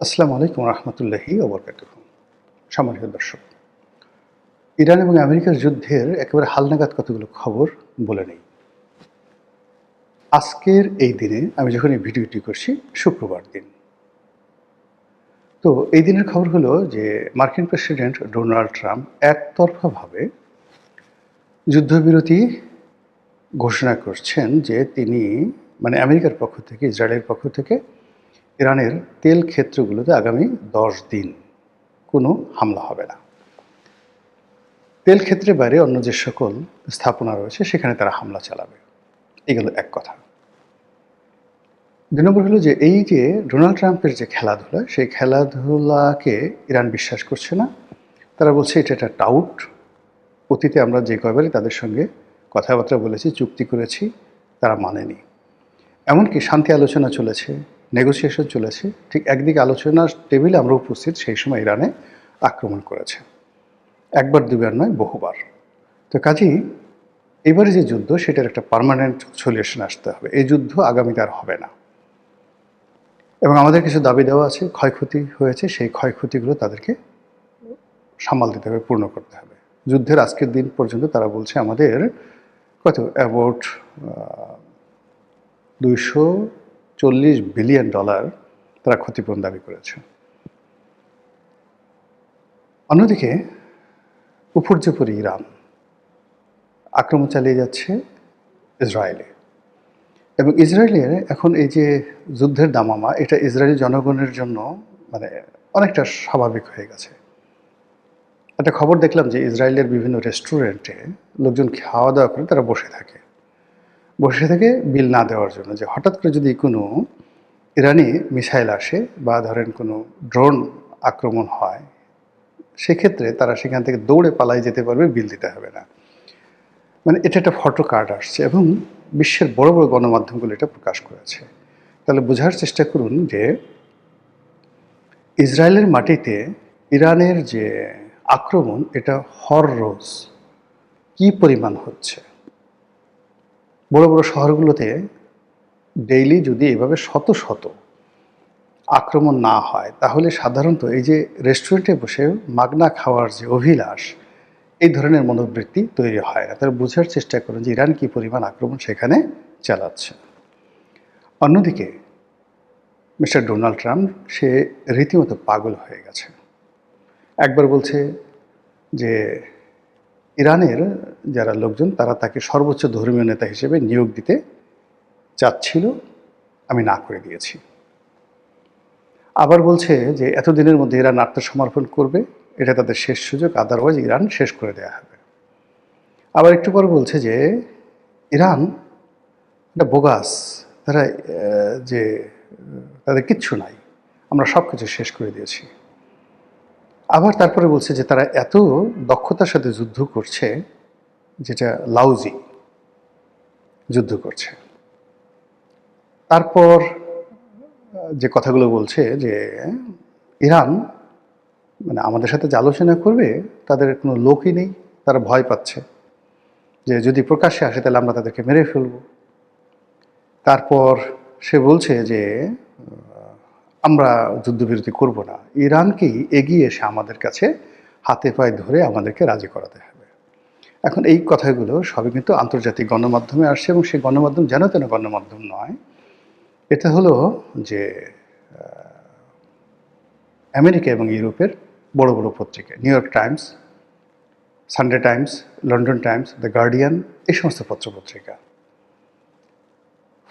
আসসালামু আলাইকুম রহমতুল্লাহি ওবরকাতুহু। সম্মানিত দর্শক, ইরান এবং আমেরিকার যুদ্ধের একেবারে হালনাগাদ কতগুলো খবর বলে নেই। আজকের এই দিনে আমি যখন এই ভিডিওটি করছি, শুক্রবার দিন। তো এই দিনের খবর হলো যে মার্কিন প্রেসিডেন্ট ডোনাল্ড ট্রাম্প একতরফাভাবে যুদ্ধবিরতি ঘোষণা করছেন যে তিনি আমেরিকার পক্ষ থেকে, ইসরায়েলের পক্ষ থেকে ইরানের তেল ক্ষেত্রগুলোতে আগামী 10 দিন কোনো হামলা হবে না। তেল ক্ষেত্রের বাইরে অন্য যে সকল স্থাপনা রয়েছে সেখানে তারা হামলা চালাবে। এগুলো এক কথা। ২ নম্বর হলো যে এই যে ডোনাল্ড ট্রাম্পের যে খেলাধুলা, সেই খেলাধুলাকে ইরান বিশ্বাস করছে না। তারা বলছে এটা একটা টাউট। অতীতে আমরা যে কয়বারই তাদের সঙ্গে কথাবার্তা বলেছি, চুক্তি করেছি, তারা মানেনি। এমনকি শান্তি আলোচনা চলেছে, নেগোসিয়েশন চলেছে। ঠিক একদিকে আলোচনার টেবিলে আমরা উপস্থিত, সেই সময় ইরানে আক্রমণ করেছে। একবার দুবার নয়, বহুবার। তো কাজেই এবারে যে যুদ্ধ, সেটার একটা পার্মানেন্ট সলিউশন আসতে হবে। এই যুদ্ধ আগামীতে আর হবে না। এবং আমাদের কিছু দাবি দেওয়া আছে, ক্ষয়ক্ষতি হয়েছে, সেই ক্ষয়ক্ষতিগুলো তাদেরকে সামাল দিতে হবে, পূর্ণ করতে হবে। যুদ্ধের আজকের দিন পর্যন্ত তারা বলছে আমাদের অ্যাবাউট $240 বিলিয়ন তারা ক্ষতিপূরণ দাবি করেছে। অন্যদিকে উপর্যুপরি ইরান আক্রমণ চালিয়ে যাচ্ছে ইসরায়েলে। এবং ইসরায়েলের এখন এই যে যুদ্ধের দামামা, এটা ইসরায়েলি জনগণের জন্য অনেকটা স্বাভাবিক হয়ে গেছে। একটা খবর দেখলাম যে ইসরায়েলের বিভিন্ন রেস্টুরেন্টে লোকজন খাওয়া দাওয়া করে, তারা বসে থেকে বিল না দেওয়ার জন্য, যে হঠাৎ করে যদি কোনো ইরানি মিসাইল আসে বা ধরেন কোনো ড্রোন আক্রমণ হয়, সেক্ষেত্রে তারা সেখান থেকে দৌড়ে পালাই যেতে পারবে, বিল দিতে হবে না। এটা একটা ফটো কার্ড আসছে এবং বিশ্বের বড় বড় গণমাধ্যমগুলো এটা প্রকাশ করেছে। তাহলে বোঝার চেষ্টা করুন যে ইসরায়েলের মাটিতে ইরানের যে আক্রমণ, এটা হররোজ কী পরিমাণ হচ্ছে। বড় বড় শহরগুলোতে ডেইলি যদি এভাবে শত শত আক্রমণ না হয়, তাহলে সাধারণত এই যে রেস্টুরেন্টে বসে মাগনা খাওয়ার যে অভিলাষ, এই ধরনের মনোবৃত্তি তৈরি হয় না। তারা বোঝার চেষ্টা করুন যে ইরান কী পরিমাণ আক্রমণ সেখানে চালাচ্ছে। অন্যদিকে মিস্টার ডোনাল্ড ট্রাম্প, সে রীতিমতো পাগল হয়ে গেছে। একবার বলছে যে ইরানের যারা লোকজন, তারা তাকে সর্বোচ্চ ধর্মীয় নেতা হিসেবে নিয়োগ দিতে চাচ্ছিল, আমি না করে দিয়েছি। আবার বলছে যে এতদিনের মধ্যে ইরান আত্মসমর্পণ করবে, এটা তাদের শেষ সুযোগ, আদারওয়াইজ ইরান শেষ করে দেওয়া হবে। আবার একটু পর বলছে যে ইরান এটা বোগাস, তারা যে তাদের কিচ্ছু নাই, আমরা সব কিছু শেষ করে দিয়েছি। আবার তারপরে বলছে যে তারা এত দক্ষতার সাথে যুদ্ধ করছে, যেটা লাউজি যুদ্ধ করছে। তারপর যে কথাগুলো বলছে যে ইরান আমাদের সাথে যে আলোচনা করবে, তাদের কোনো লোকই নেই, তারা ভয় পাচ্ছে যে যদি প্রকাশ্যে আসে তাহলে আমরা তাদেরকে মেরে ফেলব। তারপর সে বলছে যে আমরা যুদ্ধবিরতি করব না, ইরানকেই এগিয়ে এসে আমাদের কাছে হাতে পায়ে ধরে আমাদেরকে রাজি করাতে হবে। এখন এই কথাগুলো সবই কিন্তু আন্তর্জাতিক গণমাধ্যমে আসছে, এবং সেই গণমাধ্যম যেন তেন গণমাধ্যম নয়। এটা হলো যে আমেরিকা এবং ইউরোপের বড় বড় পত্রিকা, new York Times, Sunday Times, London Times, the guardian, এই সমস্ত পত্রপত্রিকা।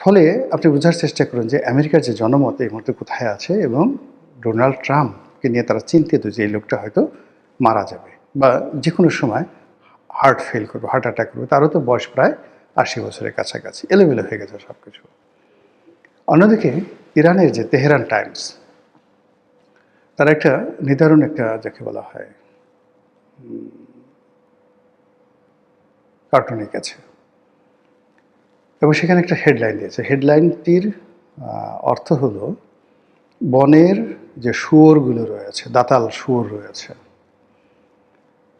ফলে আপনি বোঝার চেষ্টা করুন যে আমেরিকার যে জনমত এই মুহূর্তে কোথায় আছে, এবং ডোনাল্ড ট্রাম্পকে নিয়ে তারা চিন্তিত যে এই লোকটা হয়তো মারা যাবে বা যে কোনো সময় হার্ট ফেল করবে, হার্ট অ্যাটাক করবে। তারও তো বয়স প্রায় 80 বছরের কাছাকাছি, এলোমেলো হয়ে গেছে সব কিছু। অন্যদিকে ইরানের যে তেহরান টাইমস, তারা একটা নির্ধারণ, একটা যাকে বলা হয় কার্টুন এঁকেছে, এবং সেখানে একটা হেডলাইন দিয়েছে। হেডলাইনটির অর্থ হলো বনের যে শুয়োরগুলো রয়েছে, দাতাল শুয়োর রয়েছে,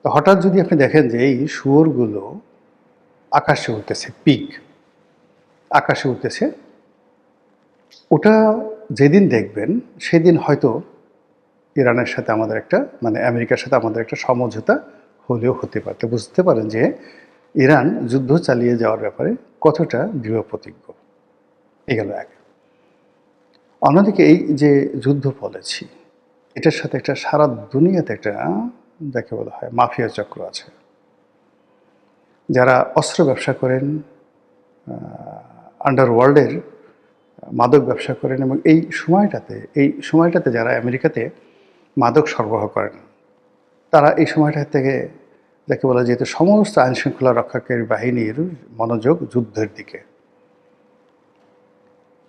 তো হঠাৎ যদি আপনি দেখেন যে এই শুয়োরগুলো আকাশে উঠতেছে, পিগ আকাশে উঠতেছে, ওটা যেদিন দেখবেন সেদিন হয়তো ইরানের সাথে আমাদের একটা মানে আমেরিকার সাথে আমাদের একটা সমঝোতা হলেও হতে পারত। বুঝতে পারেন যে ইরান যুদ্ধ চালিয়ে যাওয়ার ব্যাপারে কতটা দৃঢ় প্রতিজ্ঞ। গেল এক। অন্যদিকে এই যে যুদ্ধ বলেছি, এটার সাথে একটা সারা দুনিয়াতে একটা যাকে বলা হয় মাফিয়া চক্র আছে, যারা অস্ত্র ব্যবসা করেন, আন্ডারওয়ার্ল্ডের মাদক ব্যবসা করেন, এবং এই সময়টাতে যারা আমেরিকাতে মাদক সরবরাহ করেন, তারা এই সময়টা থেকে যাকে বলা যেহেতু সমস্ত আইনশৃঙ্খলা রক্ষাকারী বাহিনীর মনোযোগ যুদ্ধের দিকে,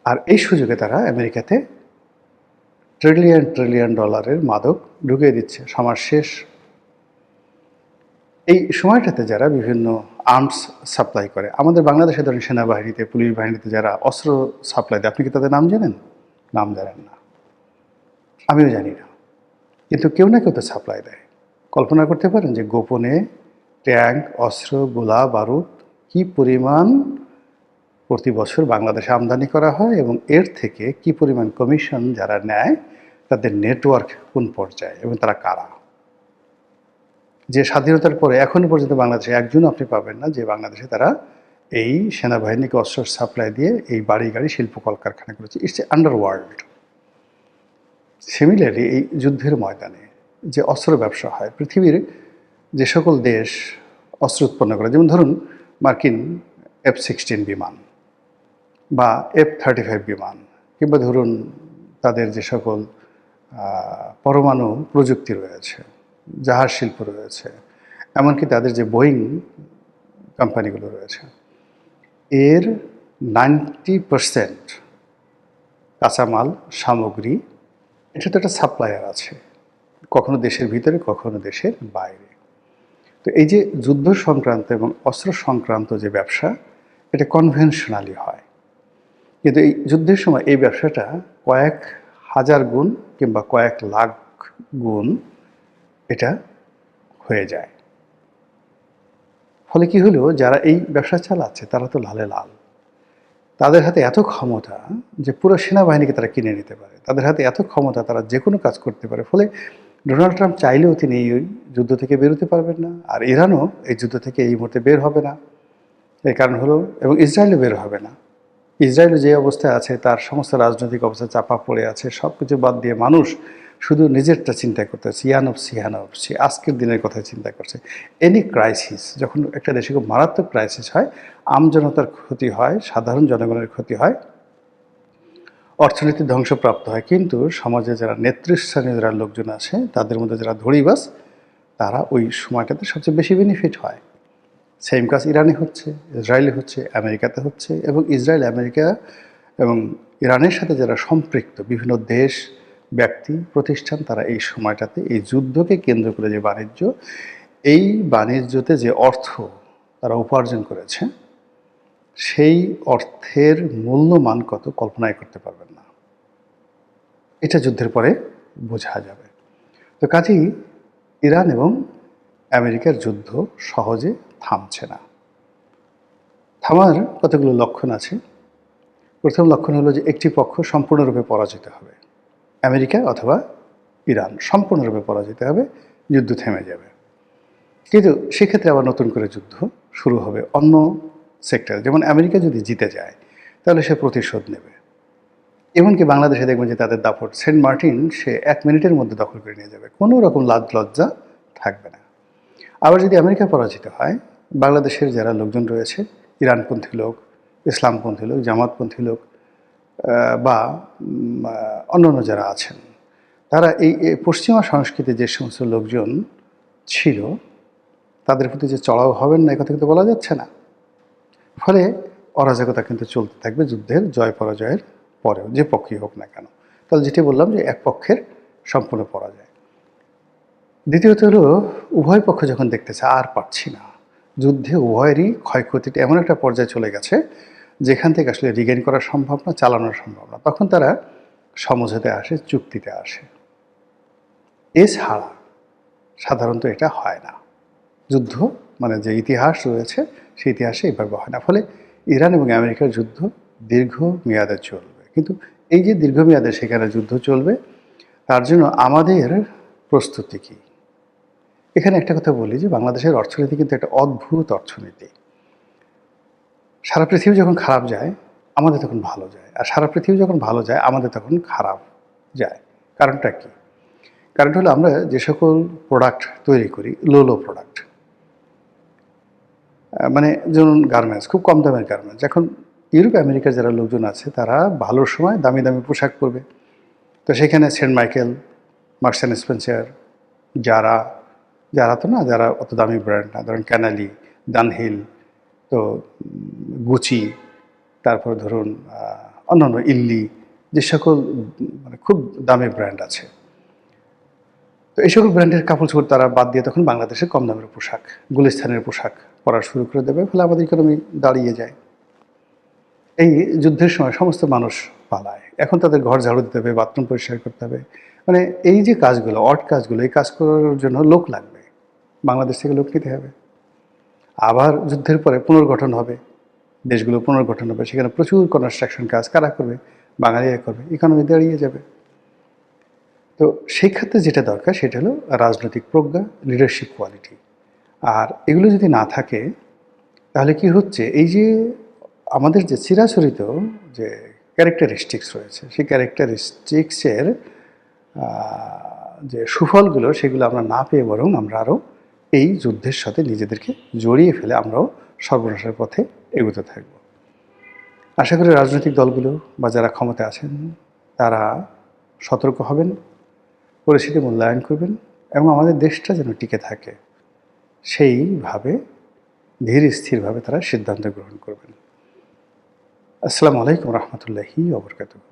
আর এই সুযোগে তারা আমেরিকাতে ট্রিলিয়ন ট্রিলিয়ন ডলারের মাদক ঢুকিয়ে দিচ্ছে। সমাজ শেষ। এই সময়টাতে যারা বিভিন্ন আর্মস সাপ্লাই করে, আমাদের বাংলাদেশে ধরেন সেনাবাহিনীতে, পুলিশ বাহিনীতে যারা অস্ত্র সাপ্লাই দেয়, আপনি কি তাদের নাম জানেন? নাম জানেন না, আমিও জানি না, কিন্তু কেউ না কেউ তো সাপ্লাই দেয়। কল্পনা করতে পারেন যে গোপনে ট্যাঙ্ক, অস্ত্র, গোলা বারুদ কি পরিমাণ প্রতি বছর বাংলাদেশে আমদানি করা হয়, এবং এর থেকে কি পরিমাণ কমিশন যারা নেয়, তাদের নেটওয়ার্ক কোন পর্যায়ে, এবং তারা কারা। যে স্বাধীনতার পরে এখনো পর্যন্ত বাংলাদেশে একজন আপনি পাবেন না যে বাংলাদেশে তারা এই সেনাবাহিনীকে অস্ত্র সাপ্লাই দিয়ে এই বাড়ি গাড়ি শিল্প কলকারখানা করেছে। It's a underworld. সিমিলারলি এই যুদ্ধের ময়দানে যে অস্ত্র ব্যবসা হয়, পৃথিবীর যে সকল দেশ অস্ত্র উৎপন্ন করে, যেমন ধরুন মার্কিন F-16 বিমান বা F-35 বিমান, কিংবা ধরুন তাদের যে সকল পরমাণু প্রযুক্তি রয়েছে, জাহাজ শিল্প রয়েছে, এমনকি তাদের যে বোয়িং কোম্পানিগুলো রয়েছে, এর 90% কাঁচামাল সামগ্রী এটা তো একটা সাপ্লায়ার আছে, কখনো দেশের ভিতরে কখনো দেশের বাইরে। তো এই যে যুদ্ধ সংক্রান্ত এবং অস্ত্র সংক্রান্ত যে ব্যবসা, এটা কনভেনশনালি হয়, কিন্তু এই যুদ্ধের সময় এই ব্যবসাটা কয়েক হাজার গুণ কিংবা কয়েক লাখ গুণ এটা হয়ে যায়। ফলে কি হলো, যারা এই ব্যবসা চালাচ্ছে তারা তো লালে লাল। তাদের হাতে এত ক্ষমতা যে পুরো সেনাবাহিনীকে তারা কিনে নিতে পারে, তাদের হাতে এত ক্ষমতা, তারা যে কোনো কাজ করতে পারে। ফলে ডোনাল্ড ট্রাম্প চাইলেও তিনি এই যুদ্ধ থেকে বেরোতে পারবেন না, আর ইরানও এই যুদ্ধ থেকে এই মুহূর্তে বের হবে না। এর কারণ হলো, এবং ইসরায়েলও বের হবে না। ইসরায়েল যে অবস্থায় আছে, তার সমস্ত রাজনৈতিক অবস্থা চাপা পড়ে আছে, সব কিছু বাদ দিয়ে মানুষ শুধু নিজেরটা চিন্তা করতেছে, সে আজকের দিনের কথা চিন্তা করছে। এনি ক্রাইসিস, যখন একটা দেশে খুব মারাত্মক ক্রাইসিস হয়, আমজনতার ক্ষতি হয়, সাধারণ জনগণের ক্ষতি হয়, অর্থনীতি ধ্বংসপ্রাপ্ত হয়, কিন্তু সমাজে যারা নেতৃস্থানীয় যারা লোকজন আছে, তাদের মধ্যে যারা ধড়িবাজ, তারা ওই সময়টাতে সবচেয়ে বেশি বেনিফিট হয়। সেম কাজ ইরানে হচ্ছে, ইসরায়েলে হচ্ছে, আমেরিকাতে হচ্ছে, এবং ইসরায়েল, আমেরিকা এবং ইরানের সাথে যারা সম্পৃক্ত বিভিন্ন দেশ, ব্যক্তি, প্রতিষ্ঠান, তারা এই সময়টাতে এই যুদ্ধকে কেন্দ্র করে যে বাণিজ্য, এই বাণিজ্যতে যে অর্থ তারা উপার্জন করেছে, সেই অর্থের মূল্যমান কত কল্পনাই করতে পারবেন না। এটা যুদ্ধের পরে বোঝা যাবে। তো কাজেই ইরান এবং আমেরিকার যুদ্ধ সহজে থামছে না। থামার কতগুলো লক্ষণ আছে। প্রথম লক্ষণ হলো যে একটি পক্ষ সম্পূর্ণরূপে পরাজিত হবে, আমেরিকা অথবা ইরান সম্পূর্ণরূপে পরাজিত হবে, যুদ্ধ থেমে যাবে। কিন্তু সেক্ষেত্রে আবার নতুন করে যুদ্ধ শুরু হবে অন্য সেক্টরে। যেমন আমেরিকা যদি জিতে যায়, তাহলে সে প্রতিশোধ নেবে। এমনকি বাংলাদেশে দেখবেন যে তাদের দাপট, সেন্ট মার্টিন সে 1 মিনিটের মধ্যে দখল করে নিয়ে যাবে, কোনো রকম লাজ লজ্জা থাকবে না। আবার যদি আমেরিকা পরাজিত হয়, বাংলাদেশের যারা লোকজন রয়েছে, ইরানপন্থী লোক, ইসলামপন্থী লোক, জামাতপন্থী লোক বা অন্যান্য যারা আছেন, তারা এই পশ্চিমা সংস্কৃতির যে সমস্ত লোকজন ছিল, তাদের প্রতি যে চড়াও হবেন না, এই কথা কিন্তু বলা যাচ্ছে না। ফলে অরাজকতা কিন্তু চলতে থাকবে যুদ্ধের জয় পরাজয়ের পরেও, যে পক্ষই হোক না কেন। তাহলে যেটি বললাম যে এক পক্ষের সম্পূর্ণ পরাজয়। দ্বিতীয়ত হলো, উভয় পক্ষ যখন দেখতেছে আর পারছি না, যুদ্ধে উভয়েরই ক্ষয়ক্ষতিটা এমন একটা পর্যায়ে চলে গেছে যেখান থেকে আসলে রিগেইন করা সম্ভব না, চালানো সম্ভব না, তখন তারা সমঝোতায় আসে, চুক্তিতে আসে। এছাড়া সাধারণত এটা হয় না। যুদ্ধ মানে যে ইতিহাস রয়েছে, সেই ইতিহাসে এইভাবে হয় না। ফলে ইরান এবং আমেরিকার যুদ্ধ দীর্ঘমেয়াদে চলবে। কিন্তু এই যে দীর্ঘমেয়াদে সেখানে যুদ্ধ চলবে, তার জন্য আমাদের প্রস্তুতি কী? এখানে একটা কথা বলি যে বাংলাদেশের অর্থনীতি কিন্তু একটা অদ্ভুত অর্থনীতি। সারা পৃথিবী যখন খারাপ যায় আমাদের তখন ভালো যায়, আর সারা পৃথিবী যখন ভালো যায় আমাদের তখন খারাপ যায়। কারণটা কি? কারণটা হলো আমরা যে সকল প্রোডাক্ট তৈরি করি, লো প্রোডাক্ট, মানে যেমন গার্মেন্টস, খুব কম দামের গার্মেন্টস। এখন ইউরোপ আমেরিকার যারা লোকজন আছে তারা ভালোর সময় দামি দামি পোশাক পরবে, তো সেখানে Saint Michael, Marks and Spencer, যারা যারা তো না, যারা অত দামি ব্র্যান্ড না, ধরুন ক্যানালি, ডানহিল, তো গুচি, তারপর ধরুন অন্যান্য ইল্লি, যে সকল মানে খুব দামি ব্র্যান্ড আছে, তো এই সকল ব্র্যান্ডের কাপড় চোপড় তারা বাদ দিয়ে তখন বাংলাদেশের কম দামের পোশাক, গুলিস্তানের পোশাক পরা শুরু করে দেবে, ফলে আমাদের ইকোনমি দাঁড়িয়ে যায়। এই যুদ্ধের সময় সমস্ত মানুষ পালায়, এখন তাদের ঘর ঝাড়ু দিতে হবে, বাথরুম পরিষ্কার করতে হবে, মানে এই যে কাজগুলো, অড কাজগুলো, এই কাজ করার জন্য লোক লাগবে, বাংলাদেশ থেকে লোক নিতে হবে। আবার যুদ্ধের পরে পুনর্গঠন হবে, দেশগুলো পুনর্গঠন হবে, সেখানে প্রচুর কনস্ট্রাকশন কাজ কারা করবে? বাঙালিরা করবে, ইকোনমি দাঁড়িয়ে যাবে। তো সেই ক্ষেত্রে যেটা দরকার সেটা হলো রাজনৈতিক প্রজ্ঞা, লিডারশিপ কোয়ালিটি। আর এগুলো যদি না থাকে তাহলে কি হচ্ছে, এই যে আমাদের যে চিরাচরিত যে ক্যারেক্টারিস্টিক্স রয়েছে, সেই ক্যারেক্টারিস্টিক্সের যে সুফলগুলো সেগুলো আমরা না পেয়ে বরং আমরা আরও এই যুদ্ধের সাথে নিজেদেরকে জড়িয়ে ফেলে আমরাও সর্বনাশের পথে এগোতে থাকব। আশা করি রাজনৈতিক দলগুলো বা যারা ক্ষমতায় আছেন তারা সতর্ক হবেন, পরিস্থিতি মূল্যায়ন করবেন এবং আমাদের দেশটা যেন টিকে থাকে সেইভাবে ধীর স্থিরভাবে তারা সিদ্ধান্ত গ্রহণ করবেন। আসসালামু আলাইকুম রহমতুল্লাহি ওয়া বারাকাতুহু।